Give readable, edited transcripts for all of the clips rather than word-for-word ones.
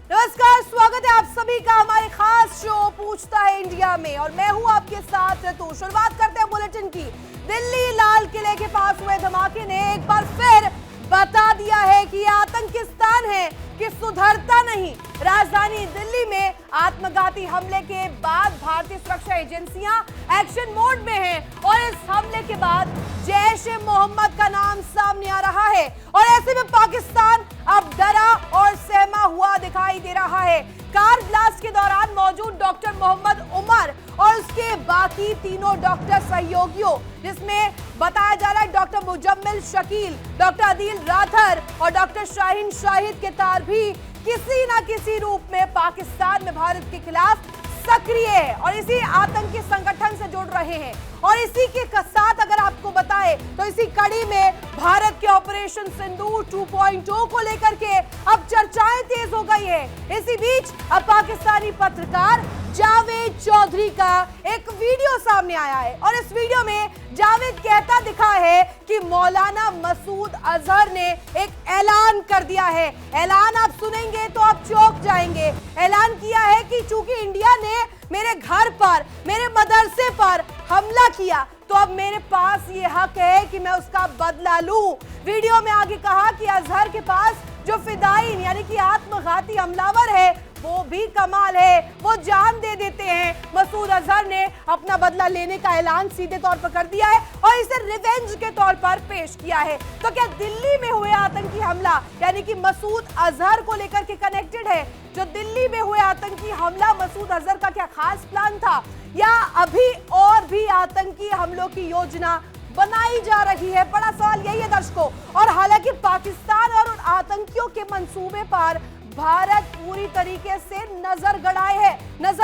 नमस्कार, स्वागत है आप सभी का हमारे खास शो पूछता है इंडिया में और मैं हूं आपके साथ ऋतु। शुरुआत करते हैं बुलेटिन की। दिल्ली लाल किले के पास हुए धमाके ने एक बार फिर बता दिया है कि यह आतंकिस्तान है कि सुधरता नहीं। राजधानी दिल्ली में आत्मघाती हमले के बाद भारतीय सुरक्षा एजेंसियां एक्शन मोड में हैं और इस हमले के बाद जैश-ए-मोहम्मद का नाम सामने आ रहा है और ऐसे में पाकिस्तान अब डरा और सहमा हुआ दिखाई दे रहा है। कार ब्लास्ट के दौरान मौजूद डॉक्टर मोहम्मद उमर और उसके बाकी तीनों डॉक्टर सहयोगियों, जिसमें बताया जा रहा है doctor Muzammil Shakeel, doctor Adeel rather और डॉक्टर शाहीन शाहिद के तार भी किसी न किसी रूप में पाकिस्तान में भारत के खिलाफ सक्रिय है और इसी आतंकी संगठन से जुड़ रहे हैं। और इसी के साथ अगर आपको बताएं तो इसी कड़ी में भारत के ऑपरेशन सिंदूर 2.0 को लेकर के अब चर्चाएं तेज हो गई है। इसी बीच अब पाकिस्तानी पत्रकार जावेद चौधरी का एक वीडियो सामने आया है और इस वीडियो में जावेद कहता दिखा है कि मौलाना मसूद अजहर ने एक ऐलान कर दिया है। ऐलान आप सुनेंगे तो आप चौंक जाएंगे। ऐलान किया है कि चूंकि इंडिया ने मेरे घर पर, मेरे मदरसे पर हमला किया तो अब मेरे पास ये हक है कि मैं उसका बदला लूं। वीडियो में आगे कहा कि अजहर के पास जो फिदाइन यानी कि आत्मघाती हमलावर है वो भी कमाल है, वो जान दे देते हैं। मसूद अजहर ने अपना बदला लेने का ऐलान सीधे तौर पर कर दिया है और इसे रिवेंज के तौर पर पेश किया है। तो क्या दिल्ली में हुए आतंकी हमला यानी कि मसूद अजहर को लेकर के कनेक्टेड है? जो दिल्ली में हुए आतंकी हमला मसूद अजहर का क्या खास प्लान था या अभी और भी आतंकी हमलों की योजना बनाई जा रही है? बड़ा सवाल यही है दर्शकों। और हालांकि पाकिस्तान और उन आतंकियों के मंसूबे पर भारत पूरी तरीके से नजर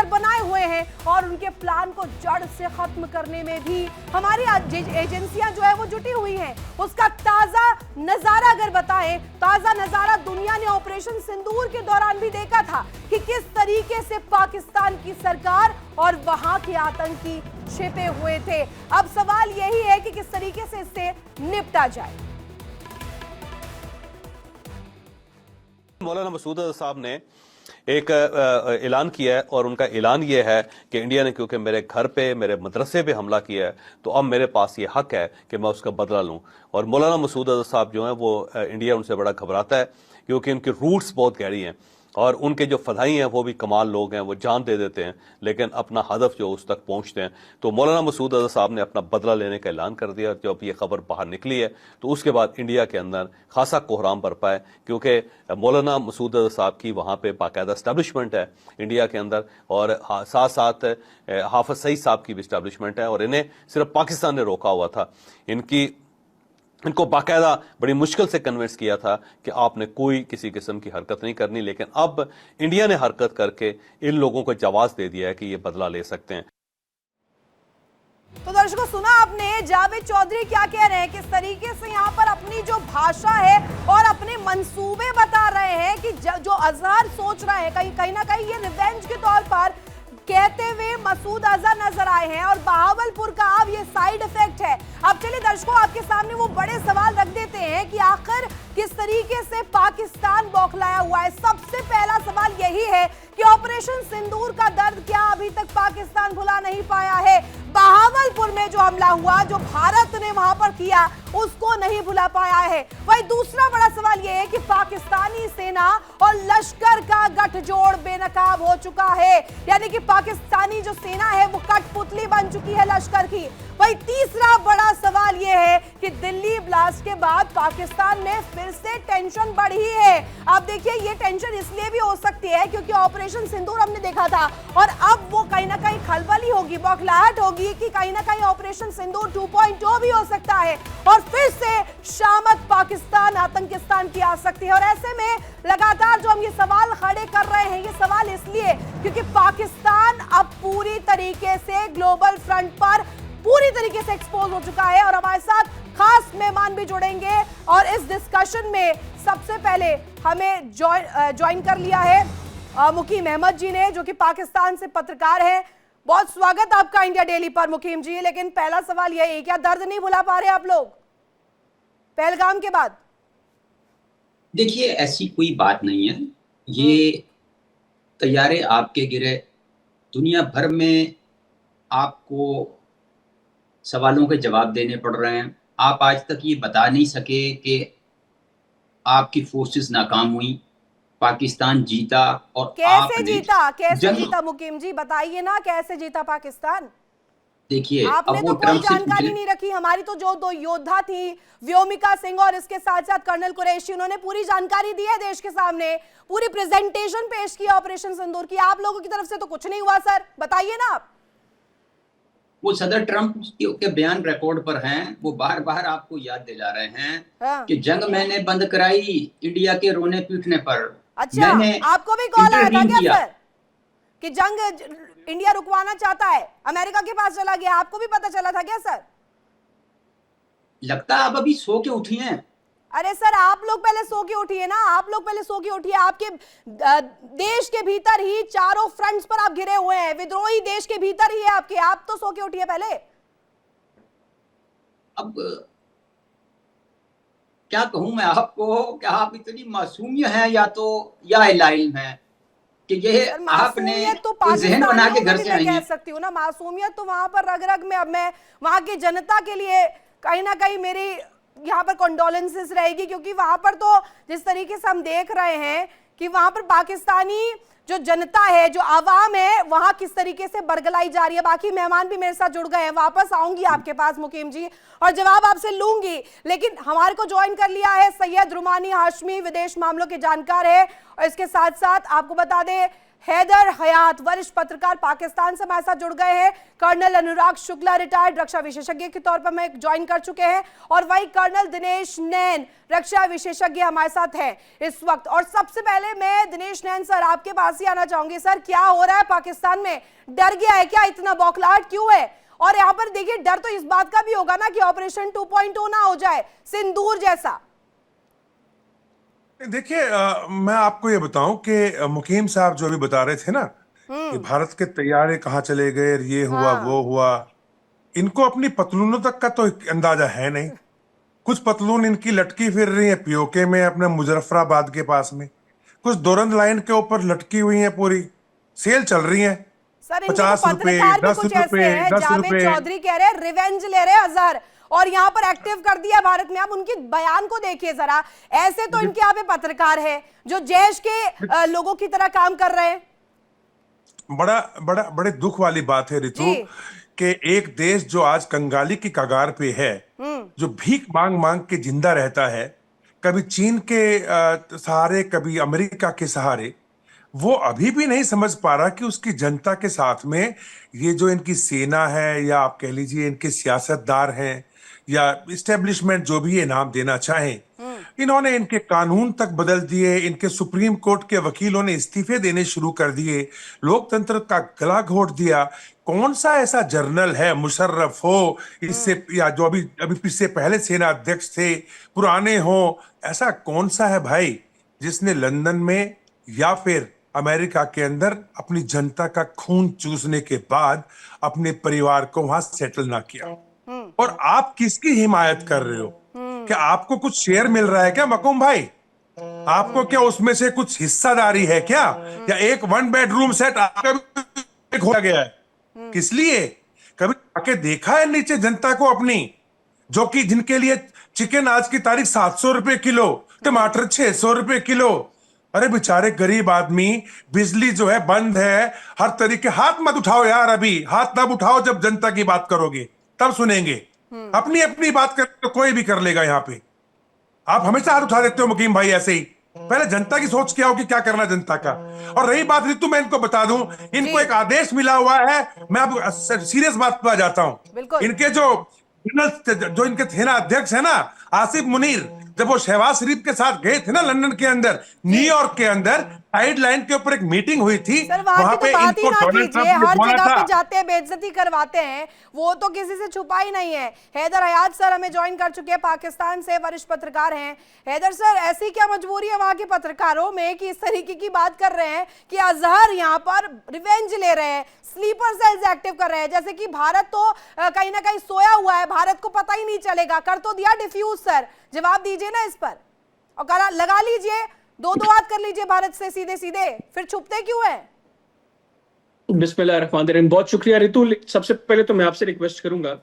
बनाए हुए हैं और उनके प्लान को जड़ से खत्म करने में भी हमारी एजेंसियां जो है वो जुटी हुई हैं। उसका ताजा नजारा अगर बताएं, ताजा नजारा दुनिया ने ऑपरेशन सिंदूर के दौरान भी देखा था कि किस तरीके से पाकिस्तान की सरकार और वहां के आतंकी छिपे हुए थे। अब सवाल यही है कि किस तरीके से इससे निपटा जाए। मौलाना मसूद अजहर साहब ने एक ऐलान किया है और उनका ऐलान ये है कि इंडिया ने क्योंकि मेरे घर पे, मेरे मदरसे पे हमला किया है तो अब मेरे पास ये हक है कि मैं उसका बदला लूं। और मौलाना मसूद अजहर साहब जो हैं वो इंडिया उनसे बड़ा घबराता है क्योंकि उनकी रूट्स बहुत गहरी हैं और उनके जो फदाई हैं वो भी कमाल लोग हैं, वो जान दे देते हैं लेकिन अपना हदफ जो उस तक पहुंचते हैं। तो मौलाना मसूद अजहर साहब ने अपना बदला लेने का ऐलान कर दिया। जब ये खबर बाहर निकली है तो उसके बाद इंडिया के अंदर खासा कोहराम बरपा है क्योंकि मौलाना मसूद अजहर साहब की वहाँ पे बाकायदा इस्टेब्लिशमेंट है इंडिया के अंदर और साथ साथ हाफिज सईद साहब की भी इस्टेब्लिशमेंट है और इन्हें सिर्फ पाकिस्तान ने रोका हुआ था। इनको बाकायदा बड़ी मुश्किल से कन्विंस किया था कि आपने कोई किसी किस्म की हरकत नहीं करनी, लेकिन अब इंडिया ने हरकत करके इन लोगों को जवाब दे दिया है कि ये बदला ले सकते हैं। तो दर्शकों, सुना आपने जावेद चौधरी क्या कह रहे हैं, किस तरीके से यहाँ पर अपनी जो भाषा है और अपने मंसूबे बता रहे हैं कि जो अजहर सोच रहे हैं कहीं ना कहीं ये रिवेंज के तौर पर कहते हुए मसूद अजहर नजर आए हैं और बहावलपुर का अब ये साइड इफेक्ट है। अब चलिए दर्शकों, आपके सामने वो बड़े सवाल रख देते हैं कि आखिर किस तरीके से पाकिस्तान बौखलाया हुआ है। सबसे पहला सवाल यही है कि ऑपरेशन सिंदूर का दर्द क्या अभी तक पाकिस्तान भुला नहीं पाया है? बहावलपुर में जो हमला हुआ, जो भारत ने वहां पर किया, उसको नहीं भुला पाया है। वही दूसरा बड़ा सवाल यह है कि पाकिस्तानी सेना और लश्कर का गठजोड़ बेनकाब हो चुका है, यानी कि पाकिस्तानी जो सेना है वो कठपुतली बन चुकी है लश्कर की। वही तीसरा बड़ा सवाल यह है कि दिल्ली ब्लास्ट के बाद पाकिस्तान में फिर से टेंशन बढ़ी है। अब देखिए, ये टेंशन इसलिए भी हो सकती है क्योंकि ऑपरेशन सिंदूर हमने देखा था और अब वो कहीं ना कहीं खलबली होगी, बौखलाहट होगी कि कहीं ना कहीं ऑपरेशन सिंदूर 2.0 भी हो सकता है और फिर से शामत पाकिस्तान आतंकिस्तान की आ सकती है। और ऐसे में लगातार जो हम ये सवाल खड़े कर रहे हैं, ये सवाल इसलिए क्योंकि पाकिस्तान अब पूरी तरीके से ग्लोबल फ्रंट पर पूरी तरीके से एक्सपोज हो चुका है। और हमारे साथ खास मेहमान भी जुड़ेंगे और इस डिस्कशन में सबसे पहले हमें ज्वाइन कर लिया है मुकीम अहमद जी ने, जो कि पाकिस्तान से पत्रकार हैं। बहुत स्वागत आपका इंडिया डेली पर मुकीम जी। लेकिन पहला सवाल यही, क्या दर्द नहीं भुला पा रहे आप लोग पहलगाम के बाद? देखिए, ऐसी कोई बात नहीं है। ये तैयारे आपके गिरे, दुनिया भर में आपको सवालों के जवाब देने पड़ रहे हैं। आप आज तक ये बता नहीं सके कि आपकी फोर्सेस नाकाम हुई, पाकिस्तान जीता और आपने कैसे जंग। जीता मुकीम जी, बताइए ना कैसे जीता पाकिस्तान। देखिए, आपने अब वो तो कोई ट्रंप से जानकारी नहीं रखी। हमारी तो जो दो योद्धा थी, व्योमिका सिंह और इसके साथ साथ कर्नल कुरैशी, उन्होंने पूरी जानकारी दी है देश के सामने, पूरी प्रेजेंटेशन पेश की ऑपरेशन सिंदूर की। आप लोगों की तरफ से तो कुछ नहीं हुआ सर, बताइए ना आप। वो सदर ट्रंप के बयान रिकॉर्ड पर हैं, वो बार बार आपको याद दिला रहे हैं हाँ। कि जंग मैंने बंद कराई इंडिया के रोने पीटने पर। अच्छा, मैंने आपको भी कॉल आया था क्या किया। सर कि जंग इंडिया रुकवाना चाहता है, अमेरिका के पास चला गया, आपको भी पता चला था क्या सर? लगता है आप अभी सो के उठी हैं। अरे सर, आप लोग पहले सो के उठिए ना, आप लोग पहले सो के उठिए। आपके देश के भीतर ही चारों फ्रंट्स पर आप घिरे हुए हैं, विद्रोही देश के भीतर ही है आपके, आप तो सो के उठिए पहले। अब क्या कहूं मैं आपको कि आप इतनी मासूमियत हैं या इलाइल्म हैं कि ये आपने तो जहन बना के घर से आई कह हैं। सकती हूँ ना, मासूमियत तो वहां पर रग रग में। अब मैं वहां की जनता के लिए कहीं ना कहीं मेरी यहाँ पर कंडोलेंसेस रहेगी, क्योंकि वहां पर तो जिस तरीके से हम देख रहे हैं कि वहां पर पाकिस्तानी जो जनता है, जो आवाम है, वहां किस तरीके से बरगलाई जा रही है। बाकी मेहमान भी मेरे साथ जुड़ गए हैं, वापस आऊंगी आपके पास मुकीम जी और जवाब आपसे लूंगी। लेकिन हमारे को ज्वाइन कर लिया है सैयद रुमानी हाशमी, विदेश मामलों के जानकार है, और इसके साथ साथ आपको बता दें हैदर हयात, वरिष्ठ पत्रकार, पाकिस्तान से हमारे साथ जुड़ गए हैं। कर्नल अनुराग शुक्ला, रिटायर्ड रक्षा विशेषज्ञ के तौर पर मैं ज्वाइन कर चुके हैं, और वही कर्नल दिनेश नैन, रक्षा विशेषज्ञ हमारे साथ हैं इस वक्त। और सबसे पहले मैं दिनेश नैन सर आपके पास ही आना चाहूंगी। सर, क्या हो रहा है पाकिस्तान में? डर गया है क्या? इतना बौखलाहट क्यों है? और यहाँ पर देखिए, डर तो इस बात का भी होगा ना कि ऑपरेशन 2.0 ना हो जाए, सिंदूर जैसा। देखिए, मैं आपको ये बताऊं कि मुकीम साहब जो अभी बता रहे थे ना कि भारत के तैयारे कहाँ चले गए, ये हुआ वो हुआ, इनको अपनी पतलूनों तक का तो अंदाजा है नहीं। कुछ पतलून इनकी लटकी फिर रही है पीओके में, अपने मुजफ्फराबाद के पास में, कुछ दोरंद लाइन के ऊपर लटकी हुई है, पूरी सेल चल रही है। सर, 50 रुपए, 10 रुपए, 10 रुपए। चौधरी कह रहे हैं रिवेंज ले रहे अजहर, और यहाँ पर एक्टिव कर दिया भारत में। आप उनके बयान को देखिए जरा, ऐसे तो इनके यहाँ पे पत्रकार है जो जैश के लोगों की तरह काम कर रहे हैं। बड़े दुख वाली बात है रितु कि एक देश जो आज कंगाली की कगार पे है, जो भीख मांग मांग के जिंदा रहता है, कभी चीन के सहारे, कभी अमेरिका के सहारे, वो अभी भी नहीं समझ पा रहा कि उसकी जनता के साथ में ये जो इनकी सेना है, या आप कह लीजिए इनके सियासतदार हैं, या इस्टेब्लिशमेंट, जो भी ये नाम देना चाहें, इन्होंने इनके कानून तक बदल दिए, इनके सुप्रीम कोर्ट के वकीलों ने इस्तीफे देने शुरू कर दिए, लोकतंत्र का गला घोट दिया। कौन सा ऐसा जर्नल है, मुशर्रफ हो इससे, या जो अभी इससे पहले सेना अध्यक्ष थे, पुराने हो, ऐसा कौन सा है भाई जिसने लंदन में या फिर अमेरिका के अंदर अपनी जनता का खून चूसने के बाद अपने परिवार को वहां सेटल ना किया? और आप किसकी हिमायत कर रहे हो? क्या आपको कुछ शेयर मिल रहा है क्या मकूम भाई? आपको क्या उसमें से कुछ हिस्सादारी है क्या? या एक 1 बेडरूम सेट आपका भी हो गया है? किस लिए? कभी आके देखा है नीचे जनता को अपनी, जो कि जिनके लिए चिकन आज की तारीख 700 रुपए किलो, टमाटर 600 रुपए किलो। अरे बेचारे गरीब आदमी, बिजली जो है बंद है, हर तरीके। हाथ मत उठाओ यार, अभी हाथ तब उठाओ जब जनता की बात करोगे, तब सुनेंगे। अपनी अपनी बात कर तो कोई भी कर लेगा यहाँ पे। आप हमेशा हाथ उठा देते हो मुकीम भाई ऐसे ही। पहले जनता की सोच क्या होगी, क्या करना जनता का। और रही बात ऋतु, मैं इनको बता दूं, इनको एक आदेश मिला हुआ है। मैं अब सीरियस बात पर आ जाता हूं। इनके जो इनके सेना अध्यक्ष है ना, आसिफ मुनीर, जब वो शहबाज शरीफ के साथ गए थे ना लंदन के अंदर, न्यूयॉर्क के अंदर, साइड लाइन के ऊपर एक मीटिंग हुई थी, वहां पे इनको डोनाल्ड ट्रंप ने हर बोला जगह था, पे जाते हैं, बेइज्जती करवाते हैं, वो तो किसी से छुपा ही नहीं है। हैदर हयात सर हमें ज्वाइन कर चुके हैं, पाकिस्तान से वरिष्ठ पत्रकार हैं। हैदर सर, ऐसी क्या मजबूरी है वहां के पत्रकारों में कि इस तरीके की बात कर रहे हैं कि अजहर यहाँ पर रिवेंज ले रहे हैं, स्लीपर सेल्स एक्टिव कर रहे हैं, जैसे कि भारत तो कहीं ना कहीं सोया हुआ है, भारत को पता ही नहीं चलेगा। कर तो दिया डिफ्यूज। सर, जवाब दीजिए ना इस पर, और लगा लीजिए दो बात कर लीजिए भारत से सीधे सीधे, फिर छुपते क्यों है? बिस्मिल्लाहिर्रहमानिर्रहीम। बहुत शुक्रिया रितु। सबसे पहले तो मैं आपसे रिक्वेस्ट करूंगा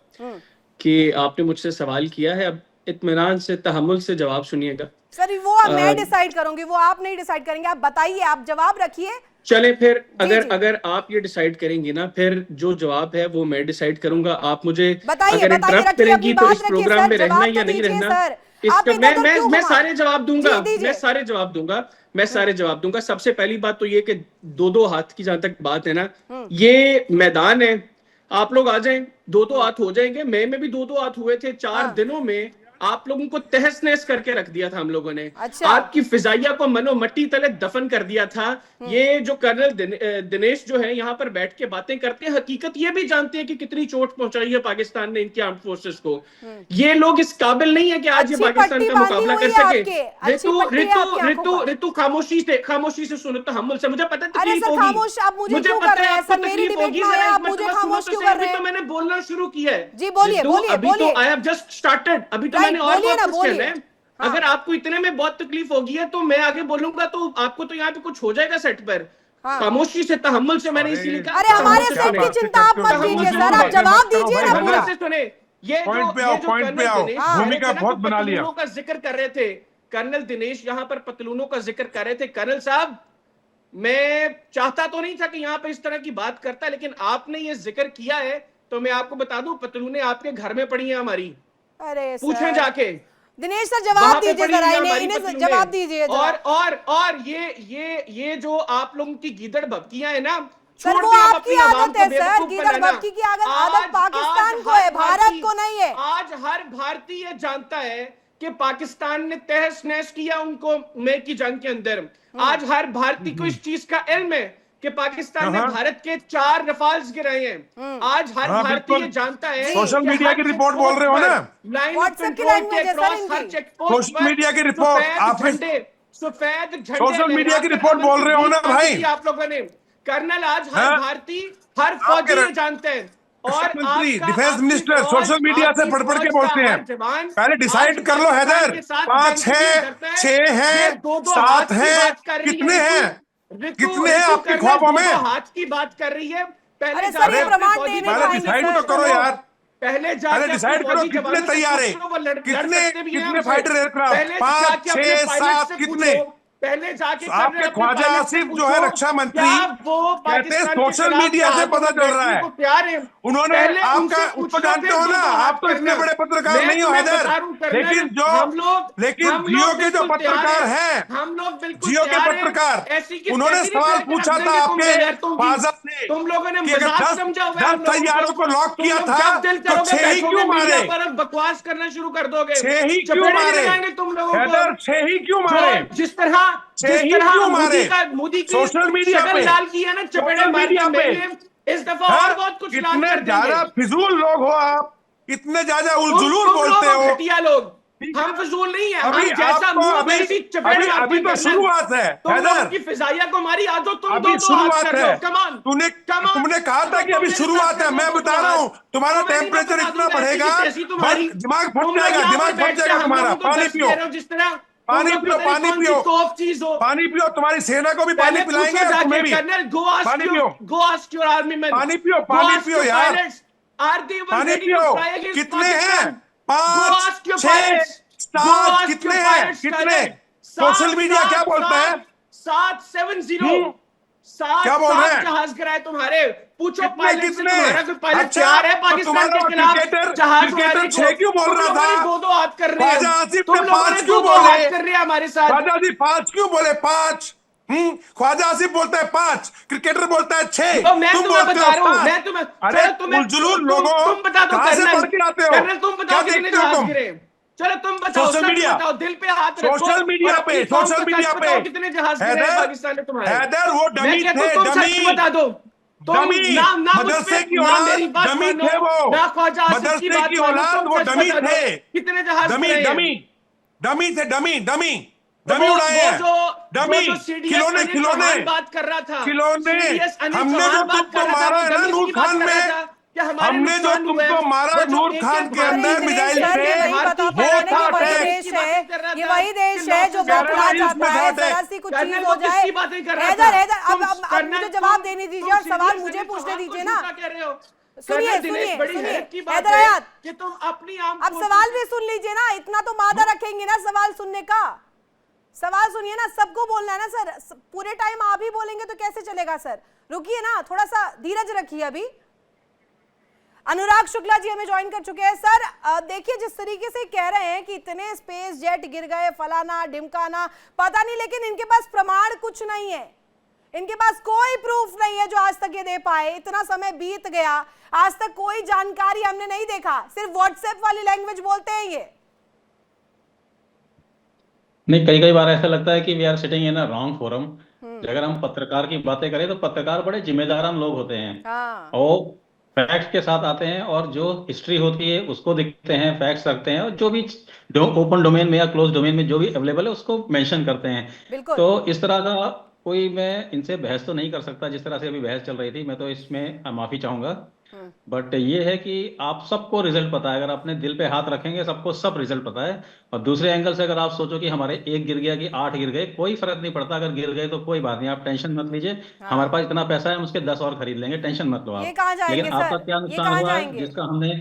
कि आपने मुझसे सवाल किया है, अब इत्मीनान से तहम्मुल से जवाब सुनिएगा। सर वो मैं डिसाइड करूंगी, वो आप नहीं डिसाइड करेंगे। आप बताइए, आप जवाब रखिए। चले फिर अगर आप ये डिसाइड करेंगी ना, फिर जो जवाब है वो मैं डिसाइड करूंगा। आप मुझे अगर इंटरप्ट करेंगी तो इस प्रोग्राम में रहना या नहीं रहना, इसका मैं सारे जवाब दूंगा। मैं सारे जवाब दूंगा। सबसे पहली बात तो ये कि दो हाथ की जहां तक बात है ना, ये मैदान है, आप लोग आ जाएं, दो हाथ हो जाएंगे। मैं में भी दो हाथ हुए थे। 4 दिनों में आप लोगों को तहस नहस करके रख दिया था हम लोगों ने। अच्छा। आपकी फिजाइया को मनो मट्टी तले दफन कर दिया था। ये जो कर्नल दिनेश जो है यहाँ पर बैठ के बातें करते हैं, हकीकत ये भी जानते हैं कि कितनी चोट पहुंचाई है पाकिस्तान ने इनकी आर्म फोर्सेस को। ये लोग इस काबिल नहीं है कि आज ये पाकिस्तान का मुकाबला कर सके। ऋतु खामोशी से सुनो, तहम्मुल से। मुझे पता तकलीफ होगी, मुझे पता है आपको तकलीफ होगी। तो मैंने बोलना शुरू किया है। जी बोलिए बोलिए अभी तो आई हैव जस्ट स्टार्टेड, अभी तो मैंने और बहुत कुछ कहना है। अगर आपको इतने में बहुत तकलीफ होगी है तो मैं आगे बोलूंगा तो आपको तो यहाँ पे कुछ हो जाएगा सेट पर। खामोशी से तहम्मुल से मैंने इसीलिए कहा। अरे हमारे सेट की चिंता आप मत कीजिए सर, आप जवाब दीजिए ना पूरा। सुने, ये भूमिका बहुत बना लिया। का जिक्र कर रहे थे कर्नल दिनेश, यहाँ पर पतलूनों का जिक्र कर रहे थे। कर्नल साहब, मैं चाहता तो नहीं था कि यहाँ पे इस तरह की बात करता, लेकिन आपने ये जिक्र किया है तो मैं आपको बता दूं, पतलूने आपके घर में पड़ी है हमारी। अरे पूछें जाके। दिनेश सर जवाब दीजिए जरा, इन्हें जवाब दीजिए। और ये जो आप लोगों की गीदड़ भक्तियां है ना सर, वो आपकी आदत है सर, गीदड़ भक्ति की आदत पाकिस्तान को है, भारत को नहीं है। आज हर भारतीय जानता है कि पाकिस्तान ने तहस नहस किया उनको मई की जंग के अंदर। आज हर भारतीय को इस चीज का इल्म है कि पाकिस्तान ने भारत के 4 रफाल्स गिराए हैं। आज हर भारतीय जानता है। सोशल मीडिया की रिपोर्ट बोल रहे हो ना, व्हाट्सएप की लैंग्वेज है सर इनकी। सोशल मीडिया की रिपोर्ट आप सफेद झंडे सोशल मीडिया की रिपोर्ट बोल रहे हो ना भाई आप लोगों ने। कर्नल, आज हर भारतीय, हर फौजी जानते हैं। और मंत्री, डिफेंस मिनिस्टर सोशल मीडिया से पढ़ के बोलते हैं। पहले डिसाइड कर लो हैदर, 5 है, 6 है, 7 है, कितने हैं? कितने हैं आपके ख्वाबों में? हाथ की बात कर रही है। पहले डिसाइड तो करो यार, पहले डिसाइड करो कितने तैयार है, कितने फाइटर एयरक्राफ्ट, 5, 6, 7 कितने? पहले जाके आपके ख्वाजा आसिफ जो है रक्षा मंत्री, कहते हैं सोशल मीडिया से पता चल रहा है। उन्होंने आपका उसको जानते हो ना, आप तो इतने बड़े पत्रकार नहीं हो हैदर, लेकिन जियो के जो पत्रकार हैं, हम लोग बिल्कुल जियो के पत्रकार, उन्होंने सवाल पूछा था आपके ख्वाजा से, तुम लोगों ने 10 तैयारों को लॉक किया था तो 6 ही क्यों मारे? बकवास करना शुरू कर दोगे, 6 ही क्यों मारे? तुम लोगों हैदर 6 ही क्यों मारे? जिस तरह मोदी की सोशल मीडिया पे लाल की है ना, चपेड़े मीडिया पे इस दफा और बहुत कुछ लाल कर देंगे। ज्यादा फिजूल लोग हो आप, इतने ज्यादा उलझुलूल बोलते हो। घटिया लोग, हम फिजूल नहीं है। हम जैसा अभी तो शुरुआत है हैदर की फिजाइया को हमारी आदत, तुम अभी शुरुआत है। कमान तुमने कहा था कि अभी शुरुआत है। मैं बता रहा हूँ तुम्हारा टेम्परेचर इतना बढ़ेगा, दिमाग फट जाएगा तुम्हारा। पानी पियो, जिस तरह पानी पियो, पानी पियो, पानी पियो। तुम्हारी सेना को भी पानी पिलाएंगे, तुम्हें भी पानी पियो। पानी पियो यार, पानी पियो। कितने हैं? 5, 6, 7 कितने हैं? कितने? सोशल मीडिया क्या बोलता है? 770 क्या बोल रहे हैं? जहाज गिराए तुम्हारे। पूछो पायलट कितने? अच्छा, तैयार है पाकिस्तान के खिलाफ? क्रिकेटर 6 क्यों बोल रहा था? दो हाथ कर रहे हैं, 5 क्यों बोले? कर रहे हैं हमारे साथ। ख्वाजा आसिफ 5 क्यों बोले? 5 ख्वाजा आसिफ बोलता है 5, क्रिकेटर बोलता है 6। तो मैं तुम्हें बता रहा हूँ, मैं तुम्हें, अरे उलझुलूल लोगों, तुम बता दो कहां से पढ़ के आते हो? कर्नल, तुम बताओ कितने जहाज गिरे? चलो तुम बताओ, सोशल मीडिया, बताओ, दिल पे हाथ रखो। सोशल मीडिया पे कितने जहाज गिरे पाकिस्तान ने तुम्हारे? हैदर वो डमी थे, डमी बता दो। डमी, मदरसे की औलाद डमी थे वो, मदरसे की औलाद वो डमी थे। कितने जहाज डमी थे, डमी उड़ाए हैं, डमी खिलौने बात कर रहा था, खिलौने। हमने जो तुमको मारा है ना नूर खान में, क्या हमारे हमने जो नुकसान हुआ है? तुमको मारा वो जो नूर एक खान एक के अंदर भारतीय मिसाइल देश से, है, नहीं बता भारतीय पा रहे वो ना कि था वही अटैक। देश है, ये वही देश कि है जो लॉसेस बौखला कर्नल जाता में है था जरा सी कुछ कर्नल चीज वो हो जाए। किसकी बातें कर रहा हैदर था? हैदर तुम अब कर्नल, मुझे जवाब तुम- देने दीजिए तुम और सवाल सीरियस मुझे दिनेश पूछने चौहान को दीजिए ना। झूठा कह रहे हो। सुनिए कर्नल दिनेश, सुनिए बड़ी सुनिए हैरत की बात हैदर है हयात, कि तुम अपनी आम अब सवाल भी सुन लीजिए ना, इतना तो मादा रखेंगे ना सवाल सुनने का। सवाल सुनिए ना, सबको बोलना है ना सर, पूरे टाइम आप ही बोलेंगे तो कैसे चलेगा सर? रुकिए ना, थोड़ा सा धीरज रखिए। अभी अनुराग शुक्ला जी हमें ज्वाइन कर चुके हैं। सर देखिए, जिस तरीके से कह रहे हैं कि इतने स्पेस जेट गिर गए, फलाना ढिमकाना, पता नहीं, लेकिन इनके पास प्रमाण कुछ नहीं है, इनके पास कोई प्रूफ नहीं है जो आज तक ये दे पाए। इतना समय बीत गया, आज तक कोई जानकारी हमने नहीं देखा, सिर्फ व्हाट्सएप वाली लैंग्वेज बोलते हैं ये। नहीं, कई कई बार ऐसा लगता है कि we are sitting in a wrong forum. अगर हम पत्रकार की बातें करें तो पत्रकार बड़े जिम्मेदार हम लोग होते हैं, हाँ। और फैक्ट्स के साथ आते हैं, और जो हिस्ट्री होती है उसको देखते हैं, फैक्ट्स रखते हैं, और जो भी ओपन डोमेन में या क्लोज डोमेन में जो भी अवेलेबल है उसको मेंशन करते हैं। बिल्कुल। तो इस तरह का कोई, मैं इनसे बहस तो नहीं कर सकता जिस तरह से अभी बहस चल रही थी, मैं तो इसमें माफी चाहूंगा। बट ये है कि आप सबको रिजल्ट पता है, अगर अपने दिल पे हाथ रखेंगे सबको सब रिजल्ट पता है। और दूसरे एंगल से अगर आप सोचो कि हमारे एक गिर गया कि 8 गिर गए, कोई फर्क नहीं पड़ता, अगर गिर गए तो कोई बात नहीं, आप टेंशन मत लीजिए। हाँ। हमारे पास इतना पैसा है, हम उसके 10 और खरीद लेंगे, टेंशन मत लो ये आप। कहाँ जाएंगे लेकिन आपका सर? क्या ये नुकसान कहाँ हुआ है, जाएंगे? जिसका हमने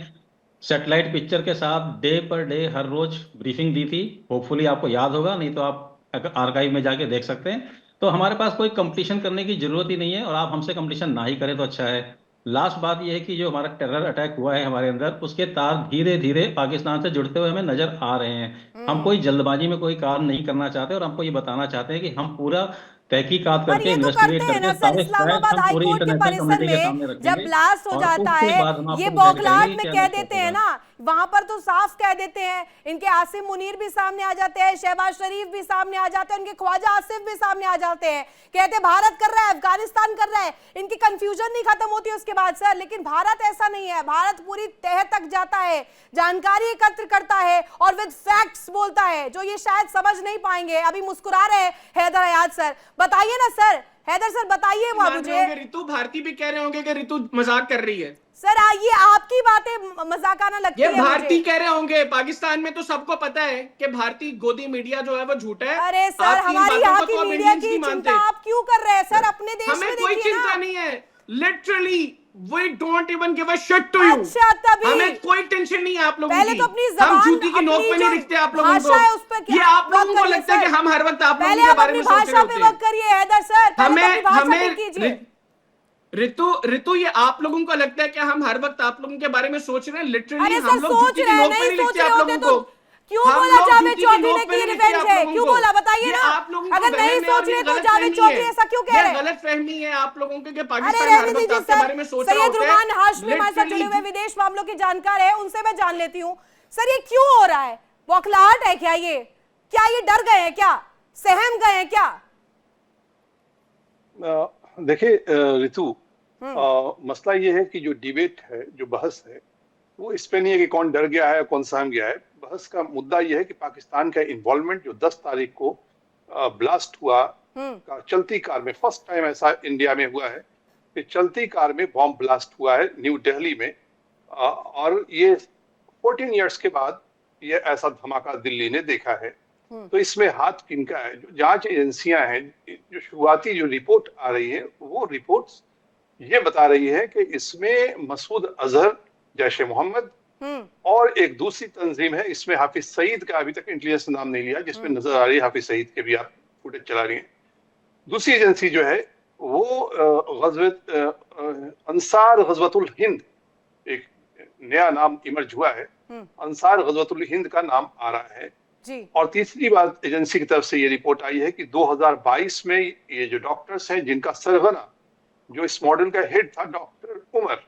सैटेलाइट पिक्चर के साथ डे पर डे हर रोज ब्रीफिंग दी थी, होपफुली आपको याद होगा, नहीं तो आप आर्काइव में जाके देख सकते हैं। तो हमारे पास कोई कंपटीशन करने की जरूरत ही नहीं है, और आप हमसे कंपटीशन ना ही करें तो अच्छा है। लास्ट बात यह है कि जो हमारा टेरर अटैक हुआ है हमारे अंदर, उसके तार धीरे धीरे पाकिस्तान से जुड़ते हुए हमें नजर आ रहे हैं। हम कोई जल्दबाजी में कोई काम नहीं करना चाहते, और आपको ये बताना चाहते हैं कि हम पूरा तहकीकात पर करके, ये तो इन्वेस्टिगेट करते हैं ना करके सर, सारे इस्लामाबाद फैक्ट हम हाई पूरी कोर्ट के इंटरनेशनल परिसर कम्युनिटी के में सामने जब रखेंगे, ब्लास्ट हो और जाता उसके है, बाद हम ये आपको डिसाइड बौखलाहट करेंगे में कि कह क्या देते हैं होगा। ना, वहां पर तो साफ कह देते हैं, इनके आसिम मुनीर भी सामने आ जाते हैं, शहबाज शरीफ भी सामने आ जाते हैं, इनके ख्वाजा आसिफ भी सामने आ जाते हैं, कहते हैं भारत कर रहा है, अफगानिस्तान कर रहा है, इनकी कंफ्यूजन नहीं खत्म होती उसके बाद सर। लेकिन भारत ऐसा नहीं है, भारत पूरी तह तक जाता है, जानकारी एकत्र करता है और विद फैक्ट्स बोलता है, जो ये शायद समझ नहीं पाएंगे। अभी मुस्कुरा रहे हैं हैदर हयात सर, बताइए ना सर, हैदर सर बताइए मुझे। ऋतु भारती भी कह रहे होंगे कि ऋतु मजाक कर रही है। सर ये आपकी बातें मजाकाना लगती है ये भारती कह रहे होंगे, पाकिस्तान में तो सबको पता है कि भारतीय गोदी मीडिया जो है वो झूठा है। अरे सर, हमारी यहाँ की मीडिया की चिंता आप क्यों कर रहे हैं सर? अपने देश में हमें कोई देखिए चिंता ना। नहीं है, literally we don't even give a shit to you. अच्छा, तभी हमें कोई टेंशन नहीं है आप लोगों पहले की। तो अपनी जबान, हम जूती की नोक पे नहीं दिखते आप लोगों को। भाषा है उस पर ये आप लोगों को लगता है कि हम हर वक्त आप लोगों के बारे में सोच रहे भाषा पे होते वक्त करिए हैदर सर, पहले तो अपनी भाषा पे कीजिए। ऋतु ये आप लोगों को लगता है कि हम हर वक्त आप लोगों के बारे में सोच रहे हैं? लिटरली अरे हम सर लोग सोच रहे हैं, नहीं सोच रहे होते तो क्यों बोला जावेद चौधरी ने कि रिवेंज है? क्यों बोला बताइए ना? अगर नहीं सोच रहे तो जावेद चौधरी ऐसा क्यों कह रहे हैं? गलत फहमी है आप लोगों के कि अरे पाकिस्तान हर रहने वक्त दीजिए आपके बारे में सर, सोच रहा सैयद होता रुमान है। हाशमी हमारे साथ जुड़े हुए विदेश मामलों के जानकार है, उनसे मैं जान लेती हूँ। सर ये क्यों हो रहा है? बौखलाहट है क्या ये? क्या ये डर गए हैं क्या? सहम गए हैं क्या? देखिए ऋतु, मसला ये है कि जो डिबेट है, जो बहस है, वो इस पे नहीं है कि कौन डर गया है कौन सहम गया है। बहस का मुद्दा यह है कि पाकिस्तान का इन्वॉल्वमेंट जो 10 तारीख को ब्लास्ट हुआ, चलती कार में, फर्स्ट टाइम ऐसा इंडिया में हुआ है कि चलती कार में बॉम्ब ब्लास्ट हुआ है न्यू दिल्ली में, और ये 14 इयर्स के बाद ये ऐसा धमाका दिल्ली ने देखा है। तो इसमें हाथ किनका है? जो जांच एजेंसियां हैं, जो शुरुआती जो रिपोर्ट आ रही है, वो रिपोर्ट्स ये बता रही है कि इसमें मसूद अजहर, जैश ए मोहम्मद और एक दूसरी तंजीम है, इसमें हाफिज सईद का अभी तक इंटेलिजेंस नाम नहीं लिया, जिसमें नजर आ रही है हाफिज सईद के भी आप फुटेज चला रही हैं। दूसरी एजेंसी जो है वो अंसार गजवतुल हिंद, एक नया नाम इमर्ज हुआ है, अंसार गजवतुल हिंद का नाम आ रहा है जी। और तीसरी बात एजेंसी की तरफ से ये रिपोर्ट आई है कि 2022 में ये जो डॉक्टर्स हैं, जिनका सरगना जो इस मॉडल का हेड था डॉक्टर उमर,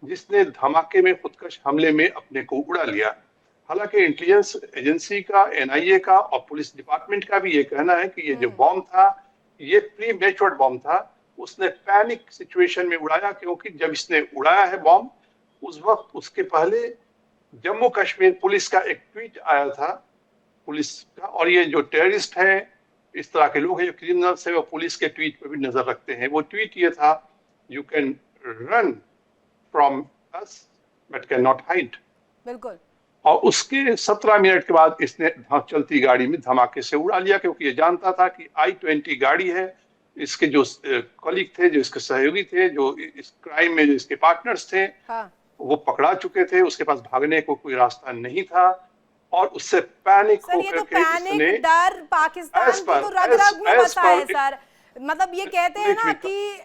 जिसने धमाके में खुदकश हमले में अपने को उड़ा लिया। हालांकि इंटेलिजेंस एजेंसी का, एनआईए का और पुलिस डिपार्टमेंट का भी ये कहना है कि ये जो बॉम्ब था ये प्री मैच्योर्ड बॉम्ब था, उसने पैनिक सिचुएशन में उड़ाया, क्योंकि जब इसने उड़ाया है बॉम्ब, उस वक्त उसके पहले जम्मू कश्मीर पुलिस का एक ट्वीट आया था पुलिस का, और ये जो टेररिस्ट है, इस तरह के लोग हैं जो क्रिमिनल्स है, वो पुलिस के ट्वीट पे भी नजर रखते हैं। वो ट्वीट ये था, you can run from us but cannot hide। बिल्कुल। और उसके 17 मिनट के बाद इसने चलती गाड़ी में धमाके से उड़ा लिया, क्योंकि ये जानता था कि I-20 गाड़ी है। इसके जो कलीग थे, जो इसके सहयोगी थे, जो इस क्राइम में जो इसके पार्टनर्स थे, हाँ। वो पकड़ा चुके थे। उसके पास भागने को कोई रास्ता नहीं था और उससे पैनिक होकर के इसने, डर पाकिस्तान की तो रग-रग में बसा है सर। मतलब ये कहते हैं ना कि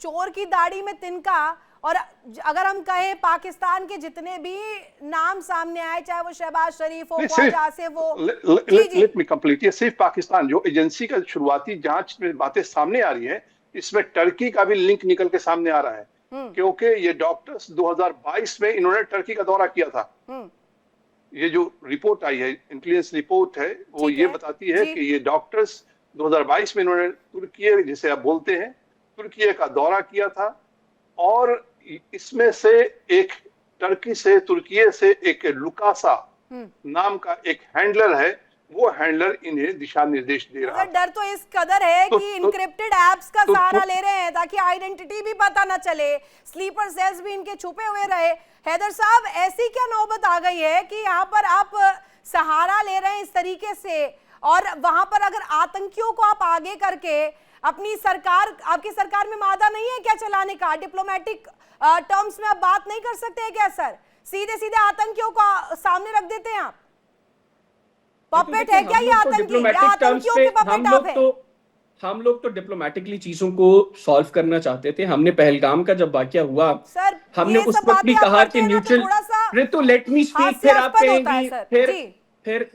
चोर की दाढ़ी में तिनका, और अगर हम कहें पाकिस्तान के जितने भी नाम सामने आए, चाहे वो शहबाज शरीफ हो, ख्वाजा आसिफ हो, लेट मी कंप्लीट, ये सिर्फ पाकिस्तान, जो एजेंसी का शुरुआती जांच में बातें सामने आ रही हैं, इसमें टर्की का भी लिंक निकल के सामने आ रहा है, क्योंकि ये डॉक्टर्स 2022 में इन्होंने टर्की का दौरा किया था। ये जो रिपोर्ट आई है, इंटेलिजेंस रिपोर्ट है, वो ये बताती है कि ये डॉक्टर्स 2022 में इन्होंने तुर्की, जिसे आप बोलते हैं, तुर्की का दौरा किया था, और इसमें से एक तुर्की से एक लुकासा नाम का एक हैंडलर है, वो हैंडलर इन्हें दिशा निर्देश दे रहा है। डर तो इस कदर है कि इनक्रिप्टेड एप्स का सहारा ले रहे हैं ताकि आइडेंटिटी भी पता न चले, स्लीपर सेल्स भी इनके छुपे हुए रहे। हैदर साहब, ऐसी क्या नौबत आ गई है कि यहाँ पर आप सहारा ले रहे हैं इस तरीके से, और वहां पर अगर आतंकियों को आप आगे करके अपनी सरकार, आपकी सरकार में मादा नहीं है क्या चलाने का? डिप्लोमेटिक टर्म्स में आप बात नहीं कर सकते हैं क्या सर? सीधे सीधे आतंकियों को सामने रख देते हैं आप? पपेट है क्या ये आतंकी? आतंकियों के पपेट आप हैं? हम लोग तो डिप्लोमेटिकली चीजों को सॉल्व करना चाहते थे। हमने पहलगाम का जब वाकया हुआ सर, हमने उस वक्त भी कहा कि न्यूट्रल, ऋतु लेट मी स्पीक, फिर आप कहेंगी,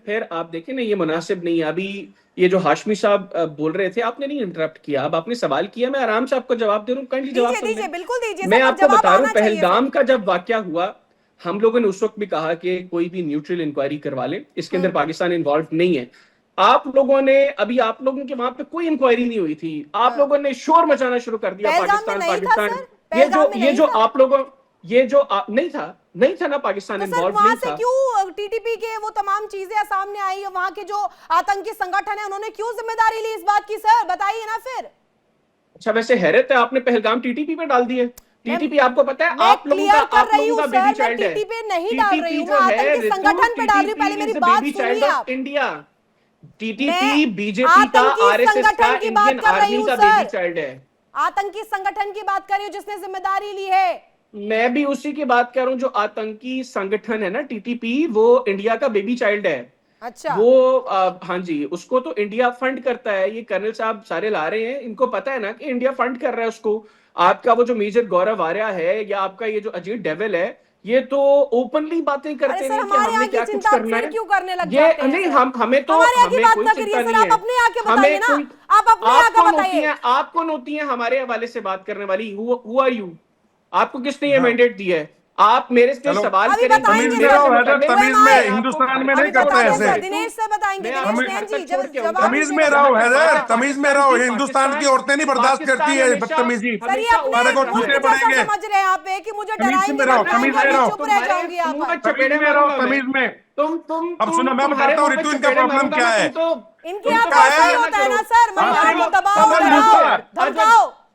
फिर आप देखें ना, ये मुनासिब नहीं है। अभी ये जो हाशमी साहब बोल रहे थे, आपने नहीं इंटरप्ट किया, अब आपने सवाल किया, मैं आराम से आपको जवाब दे रहा हूँ। काइंडली जवाब दीजिए, बिल्कुल दीजिए। मैं आपको बता रहा हूँ, पहलगाम का जब वाकया हुआ, हम लोगों ने उस वक्त भी कहा कि कोई भी न्यूट्रल इंक्वायरी करवा ले, इसके अंदर पाकिस्तान इन्वॉल्व नहीं है। आप लोगों ने, अभी आप लोगों के वहां पे कोई इंक्वायरी नहीं हुई थी, आप लोगों ने शोर मचाना शुरू कर दिया, पाकिस्तान ये जो आप लोगों, नहीं था ना पाकिस्तान इन्वॉल्व नहीं था। क्यों टीटीपी के वो तमाम चीजें सामने आई, वहां के जो आतंकी संगठन है उन्होंने क्यों जिम्मेदारी ली इस बात की? सर बताइए ना फिर। अच्छा, वैसे हैरत है, आपने पहलगाम टीटीपी पे डाल दिए। टीटीपी आपको पता है आप लोगों का बेबी चाइल्ड है। टीटीपी नहीं डाल रही हूं, आतंकी संगठन पे डाल रही हूं। पहले मेरी बात सुनिए आप। इंडिया, टीटीपी बीजेपी का, आरएसएस का, इंडियन आर्मी का बेबी चाइल्ड है। आतंकी संगठन की बात कर रही हूं जिसने जिम्मेदारी ली है। मैं भी उसी की बात कर रहा हूं, जो आतंकी संगठन है ना टीटीपी, वो इंडिया का बेबी चाइल्ड है। अच्छा। वो हाँ जी, उसको तो इंडिया फंड करता है। ये कर्नल साहब सारे ला रहे हैं, इनको पता है ना कि इंडिया फंड कर रहा है उसको। आपका वो जो मेजर गौरव आर्या है, या आपका ये जो अजीत डेविल है, ये तो ओपनली बातें करते हैं कि हमने क्या कुछ करना है। क्यों करने लग ये नहीं, हमें तो हमें कोई चिंता नहीं है। अपने आके बताइए ना, आप अपने आके बताइए। आप कौन होती हैं हमारे हवाले से बात करने वाली? Who are you? आपको किसने ये मैंडेट दिया है? आप मेरे से सवाल करें, तमीज में हिंदुस्तान में नहीं करते ऐसे। दिनेश से बताएंगे, तमीज में रहो हैदर, तमीज में रहो। हिंदुस्तान की औरतें नहीं बर्दाश्त करती है बदतमीजी, हमारे को छूटे पड़ेंगे। समझ रहे हैं आप कि मुझे तमीज में रहो, तमीज में रहो, चुप रह जाऊंगी आप। तमीज में रहो, तमीज में। तुम अब सुनो, मैं बताता हूँ ऋतु इनका प्रॉब्लम क्या है। इनकी आप होता है ना सर, महिलाओं को दबाओ, धमकाओ।